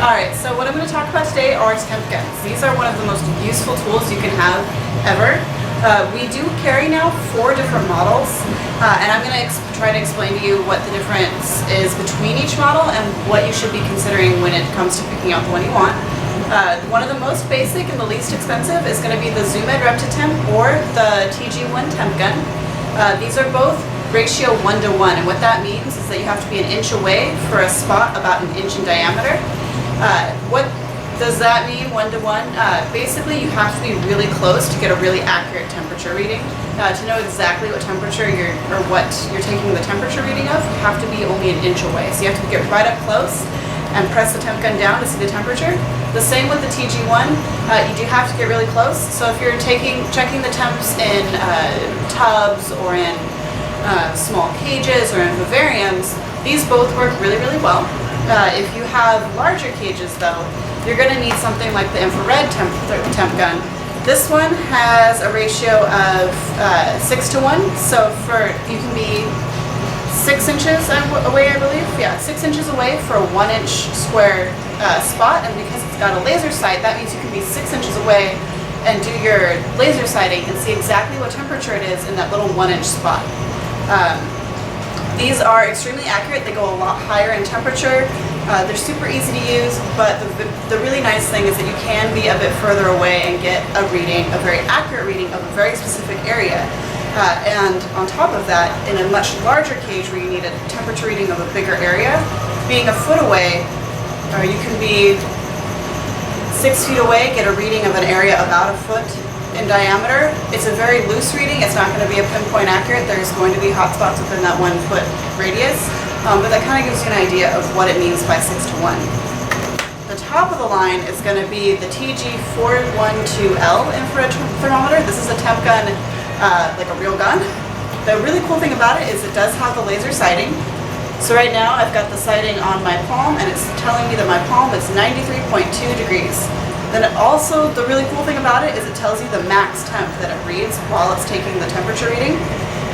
Alright, so what I'm going to talk about today are temp guns. These are one of the most useful tools you can have ever. We do carry now 4 different models, and I'm going to try to explain to you what the difference is between each model and what you should be considering when it comes to picking out the one you want. One of the most basic and the least expensive is going to be the LLLReptile or the TG1 Temp Gun. These are both ratio 1:1, and what that means is that you have to be an inch away for a spot about an inch in diameter. What does that mean, 1:1? Basically, you have to be really close to get a really accurate temperature reading. To know exactly what temperature what you're taking the temperature reading of, you have to be only an inch away. So you have to get right up close and press the temp gun down to see the temperature. The same with the TG1, you do have to get really close. So if you're checking the temps in tubs or in small cages or in vivariums, these both work really, really well. If you have larger cages though, you're going to need something like the infrared temp gun. This one has a ratio of 6:1, so you can be 6 inches away, I believe. Yeah, 6 inches away for a 1 inch square spot, and because it's got a laser sight, that means you can be 6 inches away and do your laser sighting and see exactly what temperature it is in that little 1 inch spot. These are extremely accurate. They go a lot higher in temperature. They're super easy to use, but the really nice thing is that you can be a bit further away and get a very accurate reading of a very specific area. And on top of that, in a much larger cage where you need a temperature reading of a bigger area, being a foot away, you can be 6 feet away, get a reading of an area about a foot in diameter. It's a very loose reading. It's not going to be a pinpoint accurate. There's going to be hot spots within that 1 foot radius, but that kind of gives you an idea of what it means by 6:1. The top of the line is going to be the TG412L infrared thermometer. This is a temp gun, like a real gun. The really cool thing about it is it does have the laser sighting. So right now I've got the sighting on my palm, and it's telling me that my palm is 93.2 degrees. Then also, the really cool thing about it is it tells you the max temp that it reads while it's taking the temperature reading.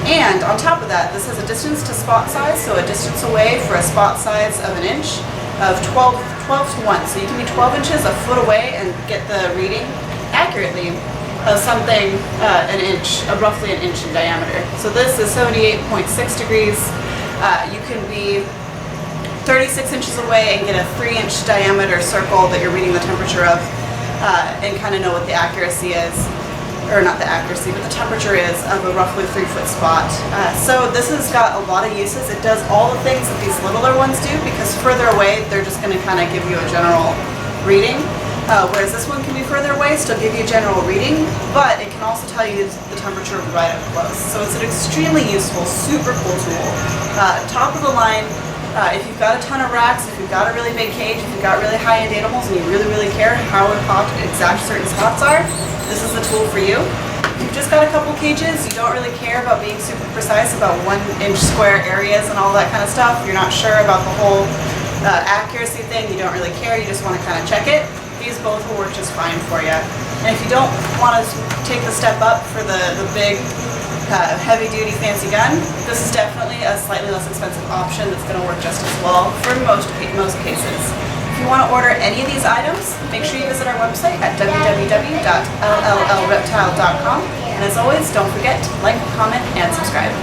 And on top of that, this has a distance to spot size, so a distance away for a spot size of an inch of 12 to 1. So you can be 12 inches, a foot away, and get the reading accurately of something roughly an inch in diameter. So this is 78.6 degrees. You can be 36 inches away and get a 3-inch diameter circle that you're reading the temperature of, and kind of know what the accuracy is, or not the accuracy, but the temperature is of a roughly 3-foot spot. So this has got a lot of uses. It does all the things that these littler ones do, because further away they're just going to kind of give you a general reading, whereas this one can be further away, still give you a general reading, but it can also tell you the temperature right up close. So it's an extremely useful, super cool tool. Top of the line. If you've got a ton of racks, if you've got a really big cage, if you've got really high-end animals and you really, really care how hot exact certain spots are, this is the tool for you. If you've just got a couple cages, you don't really care about being super precise about 1 inch square areas and all that kind of stuff, you're not sure about the whole accuracy thing, you don't really care, you just want to kind of check it, these both will work just fine for you. And if you don't want to take the step up for the big heavy-duty fancy gun, this is definitely a slightly less expensive option that's going to work just as well for most cases. If you want to order any of these items, make sure you visit our website at www.LLLReptile.com, and as always, don't forget to like, comment, and subscribe.